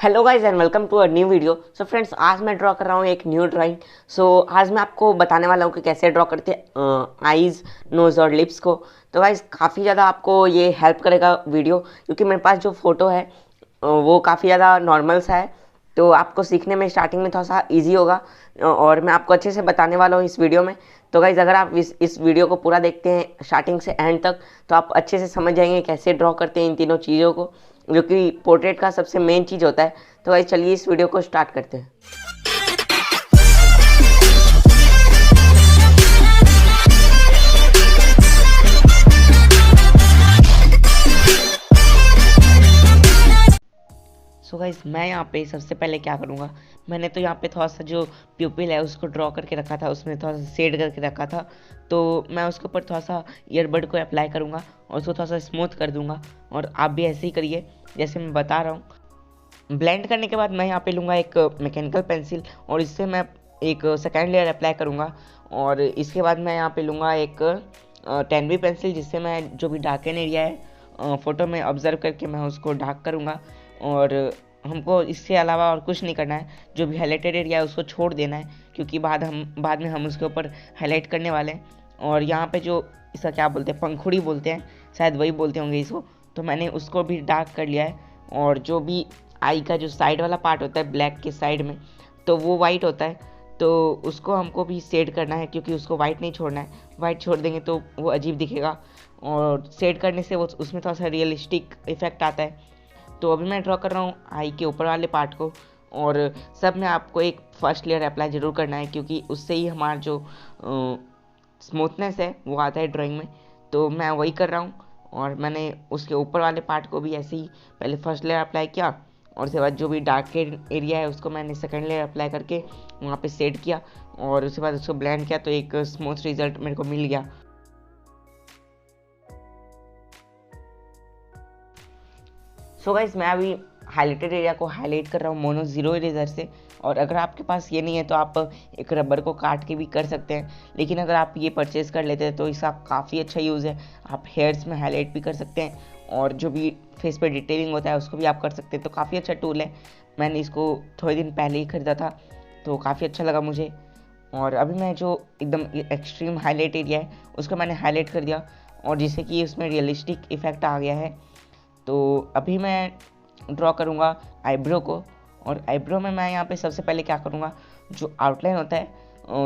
Hello guys and welcome to a new video. So friends, आज मैं draw कर रहा हूँ एक न्यू ड्राइंग। आज मैं आपको बताने वाला हूँ कि कैसे ड्रॉ करते हैं आईज़, नोज़ और लिप्स को। तो गाइज काफ़ी ज़्यादा आपको ये हेल्प करेगा वीडियो, क्योंकि मेरे पास जो फ़ोटो है वो काफ़ी ज़्यादा नॉर्मल सा है। तो आपको सीखने में स्टार्टिंग में थोड़ा सा ईजी होगा और मैं आपको अच्छे से बताने वाला हूँ इस वीडियो में। तो गाइज़ अगर आप इस वीडियो को पूरा देखते हैं स्टार्टिंग से एंड तक, तो आप अच्छे से समझ जाएंगे कैसे ड्रॉ करते हैं इन तीनों चीज़ों को, जो कि पोर्ट्रेट का सबसे मेन चीज़ होता है। तो गाइस चलिए इस वीडियो को स्टार्ट करते हैं। सो गाइस मैं यहाँ पे सबसे पहले क्या करूँगा, मैंने तो यहाँ पे थोड़ा सा जो प्यूपिल है उसको ड्रॉ करके रखा था, उसमें थोड़ा सा शेड करके रखा था। तो मैं उसके ऊपर थोड़ा सा ईयरबड को अप्लाई करूँगा और उसको थोड़ा सा स्मूथ कर दूँगा। और आप भी ऐसे ही करिए जैसे मैं बता रहा हूँ। ब्लेंड करने के बाद मैं यहाँ पे लूँगा एक मैकेनिकल पेंसिल और इससे मैं एक सेकेंड लेयर अप्लाई करूँगा। और इसके बाद मैं यहाँ पे लूँगा एक 10B पेंसिल, जिससे मैं जो भी डार्कन एरिया है फ़ोटो में ऑब्जर्व करके मैं उसको डार्क करूँगा। और हमको इसके अलावा और कुछ नहीं करना है, जो भी हाईलाइटेड एरिया है उसको छोड़ देना है, क्योंकि बाद में हम उसके ऊपर हाईलाइट करने वाले हैं। और यहाँ पे जो इसका क्या बोलते हैं, पंखुड़ी बोलते हैं, शायद वही बोलते होंगे इसको, तो मैंने उसको भी डार्क कर लिया है। और जो भी आई का जो साइड वाला पार्ट होता है ब्लैक के साइड में, तो वो वाइट होता है, तो उसको हमको भी शेड करना है, क्योंकि उसको वाइट नहीं छोड़ना है। वाइट छोड़ देंगे तो वो अजीब दिखेगा, और शेड करने से वो उसमें थोड़ा सा रियलिस्टिक इफेक्ट आता है। तो अभी मैं ड्रॉ कर रहा हूँ आई के ऊपर वाले पार्ट को, और सब में आपको एक फर्स्ट लेयर अप्लाई ज़रूर करना है, क्योंकि उससे ही हमारा जो स्मूथनेस है वो आता है ड्राइंग में। तो मैं वही कर रहा हूँ, और मैंने उसके ऊपर वाले पार्ट को भी ऐसे ही पहले फर्स्ट लेयर अप्लाई किया, और उसके बाद जो भी डार्क एरिया है उसको मैंने सेकंड लेयर अप्लाई करके वहाँ पे सेट किया, और उसके बाद उसको ब्लेंड किया, तो एक स्मूथ रिजल्ट मेरे को मिल गया। सो गाइस मैं अभी हाईलाइटेड एरिया को हाईलाइट कर रहा हूँ मोनो ज़ीरो इरेजर से। और अगर आपके पास ये नहीं है तो आप एक रबर को काट के भी कर सकते हैं, लेकिन अगर आप ये परचेज़ कर लेते हैं तो इसका काफ़ी अच्छा यूज़ है। आप हेयर्स में हाईलाइट भी कर सकते हैं, और जो भी फेस पे डिटेलिंग होता है उसको भी आप कर सकते हैं। तो काफ़ी अच्छा टूल है। मैंने इसको थोड़े दिन पहले ही ख़रीदा था, तो काफ़ी अच्छा लगा मुझे। और अभी मैं जो एकदम एक्सट्रीम हाईलाइट एरिया है उसको मैंने हाईलाइट कर दिया, और जिससे कि उसमें रियलिस्टिक इफ़ेक्ट आ गया है। तो अभी मैं ड्रॉ करूँगा आईब्रो को, और आईब्रो में मैं यहाँ पे सबसे पहले क्या करूँगा, जो आउटलाइन होता है,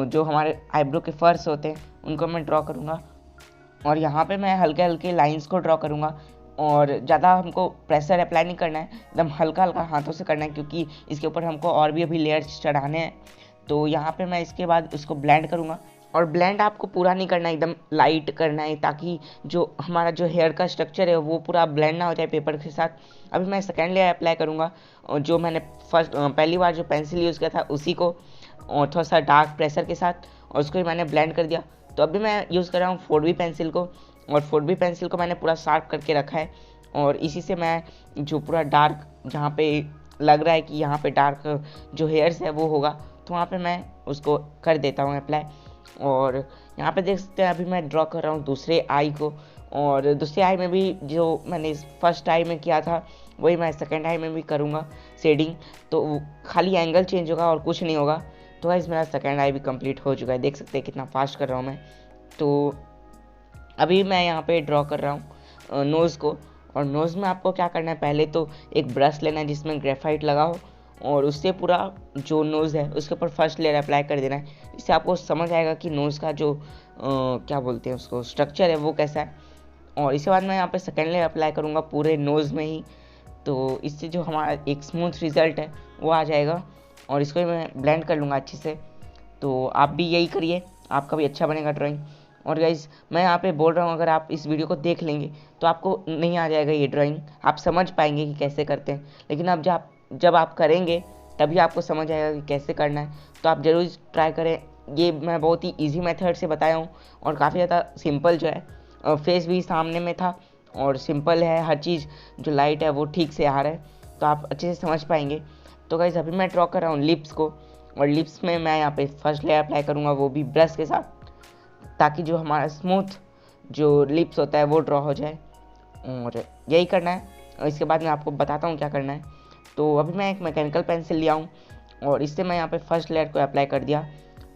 जो हमारे आईब्रो के फर्स होते हैं उनको मैं ड्रॉ करूँगा। और यहाँ पे मैं हल्के हल्के लाइंस को ड्रॉ करूँगा, और ज़्यादा हमको प्रेशर अप्लाई नहीं करना है, एकदम हल्का हल्का हाथों से करना है, क्योंकि इसके ऊपर हमको और भी अभी लेयर्स चढ़ाने हैं। तो यहाँ पे मैं इसके बाद उसको ब्लेंड करूँगा, और ब्लेंड आपको पूरा नहीं करना है, एकदम लाइट करना है, ताकि जो हमारा जो हेयर का स्ट्रक्चर है वो पूरा ब्लेंड ना हो जाए पेपर के साथ। अभी मैं सेकेंड लेयर अप्लाई करूँगा, और जो मैंने पहली बार जो पेंसिल यूज़ किया था उसी को, और थोड़ा सा डार्क प्रेशर के साथ, और उसको भी मैंने ब्लेंड कर दिया। तो अभी मैं यूज़ कर रहा हूँ 4B पेंसिल को, और 4B पेंसिल को मैंने पूरा शार्प करके रखा है, और इसी से मैं जो पूरा डार्क जहाँ पे लग रहा है कि यहाँ पे डार्क जो हेयर्स है वो होगा, तो वहाँ पे मैं उसको कर देता हूँ अप्लाई। और यहाँ पे देख सकते हैं अभी मैं ड्रॉ कर रहा हूँ दूसरे आई को, और दूसरे आई में भी जो मैंने फर्स्ट आई में किया था वही मैं सेकेंड आई में भी करूँगा शेडिंग। तो खाली एंगल चेंज होगा और कुछ नहीं होगा। तो गाइस मेरा सेकेंड आई भी कंप्लीट हो चुका है, देख सकते हैं कितना फास्ट कर रहा हूँ मैं। तो अभी मैं यहाँ पे ड्रॉ कर रहा हूँ नोज़ को, और नोज़ में आपको क्या करना है, पहले तो एक ब्रश लेना है जिसमें ग्रेफाइट लगा हो, और उससे पूरा जो नोज़ है उसके ऊपर फर्स्ट लेयर अप्लाई कर देना है। इससे आपको समझ आएगा कि नोज़ का जो क्या बोलते हैं उसको स्ट्रक्चर है वो कैसा है। और इसके बाद मैं यहाँ पे सेकेंड लेयर अप्लाई करूँगा पूरे नोज़ में ही, तो इससे जो हमारा एक स्मूथ रिज़ल्ट है वो आ जाएगा, और इसको भी मैं ब्लेंड कर लूँगा अच्छे से। तो आप भी यही करिए, आपका भी अच्छा बनेगा ड्राइंग। और गाइज़ मैं यहाँ पे बोल रहा हूँ, अगर आप इस वीडियो को देख लेंगे तो आपको नहीं आ जाएगा ये ड्राइंग, आप समझ पाएंगे कि कैसे करते हैं, लेकिन अब जब आप करेंगे तभी आपको समझ आएगा कि कैसे करना है। तो आप ज़रूर ट्राई करें। ये मैं बहुत ही इजी मेथड से बताया हूँ, और काफ़ी ज़्यादा सिंपल जो है, फेस भी सामने में था और सिंपल है, हर चीज़ जो लाइट है वो ठीक से आ रहा है, तो आप अच्छे से समझ पाएंगे। तो गाइस अभी मैं ड्रॉ कर रहा हूँ लिप्स को, और लिप्स में मैं यहाँ पे फर्स्ट लेयर अप्लाई करूँगा, वो भी ब्रश के साथ, ताकि जो हमारा स्मूथ जो लिप्स होता है वो ड्रॉ हो जाए। और यही करना है, और इसके बाद मैं आपको बताता हूँ क्या करना है। तो अभी मैं एक मैकेनिकल पेंसिल लिया हूँ और इससे मैं यहाँ पे फर्स्ट लेयर को अप्लाई कर दिया,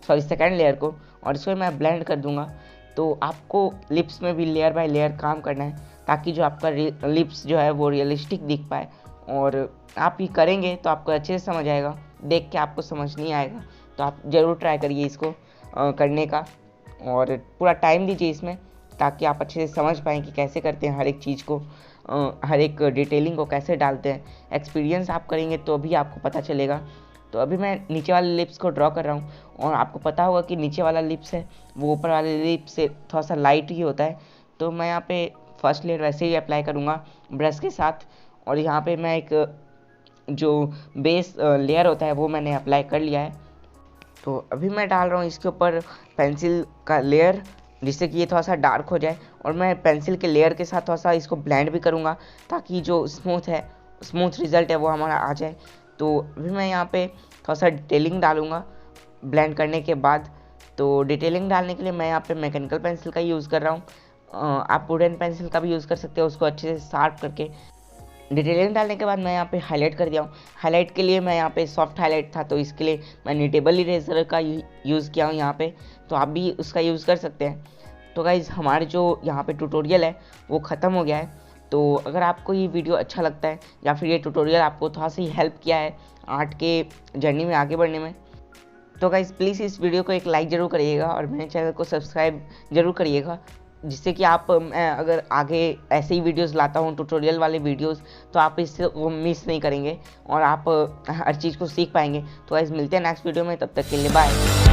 सॉरी सेकेंड लेयर को, और इसको मैं ब्लेंड कर दूंगा। तो आपको लिप्स में भी लेयर बाय लेयर काम करना है ताकि जो आपका लिप्स जो है वो रियलिस्टिक दिख पाए। और आप ये करेंगे तो आपको अच्छे से समझ आएगा, देख के आपको समझ नहीं आएगा तो आप ज़रूर ट्राई करिए इसको करने का, और पूरा टाइम दीजिए इसमें ताकि आप अच्छे से समझ पाएँ कि कैसे करते हैं हर एक चीज़ को, हर एक डिटेलिंग को कैसे डालते हैं। एक्सपीरियंस आप करेंगे तो भी आपको पता चलेगा। तो अभी मैं नीचे वाले लिप्स को ड्रॉ कर रहा हूँ, और आपको पता होगा कि नीचे वाला लिप्स है वो ऊपर वाले लिप्स से थोड़ा सा लाइट ही होता है। तो मैं यहाँ पे फर्स्ट लेयर वैसे ही अप्लाई करूँगा ब्रश के साथ, और यहाँ पे मैं एक जो बेस लेयर होता है वो मैंने अप्लाई कर लिया है। तो अभी मैं डाल रहा हूँ इसके ऊपर पेंसिल का लेयर, जिससे कि ये थोड़ा सा डार्क हो जाए, और मैं पेंसिल के लेयर के साथ थोड़ा सा इसको ब्लेंड भी करूँगा ताकि जो स्मूथ रिज़ल्ट है वो हमारा आ जाए। तो अभी मैं यहाँ पे थोड़ा सा डिटेलिंग डालूँगा ब्लेंड करने के बाद। तो डिटेलिंग डालने के लिए मैं यहाँ पे मैकेनिकल पेंसिल का यूज़ कर रहा हूँ, आप वुडन पेंसिल का भी यूज़ कर सकते हो, उसको अच्छे से शार्प करके। डिटेलिंग डालने के बाद मैं यहाँ पे हाईलाइट कर दिया हूँ। हाईलाइट के लिए मैं यहाँ पे सॉफ्ट हाईलाइट था तो इसके लिए मैं नीटेबल इरेजर का यूज़ किया हूँ यहाँ पे, तो आप भी उसका यूज़ कर सकते हैं। तो गाइज़ हमारे जो यहाँ पे ट्यूटोरियल है वो ख़त्म हो गया है। तो अगर आपको ये वीडियो अच्छा लगता है या फिर ये ट्यूटोरियल आपको थोड़ा सा ही हेल्प किया है आर्ट के जर्नी में आगे बढ़ने में, तो गाइज़ प्लीज़ इस वीडियो को एक लाइक ज़रूर करिएगा और मेरे चैनल को सब्सक्राइब ज़रूर करिएगा, जिससे कि आप मैं अगर आगे ऐसे ही वीडियोस लाता हूँ ट्यूटोरियल वाले वीडियोस तो आप इससे वो मिस नहीं करेंगे और आप हर चीज़ को सीख पाएंगे। तो गाइज़ मिलते हैं नेक्स्ट वीडियो में, तब तक के लिए बाय।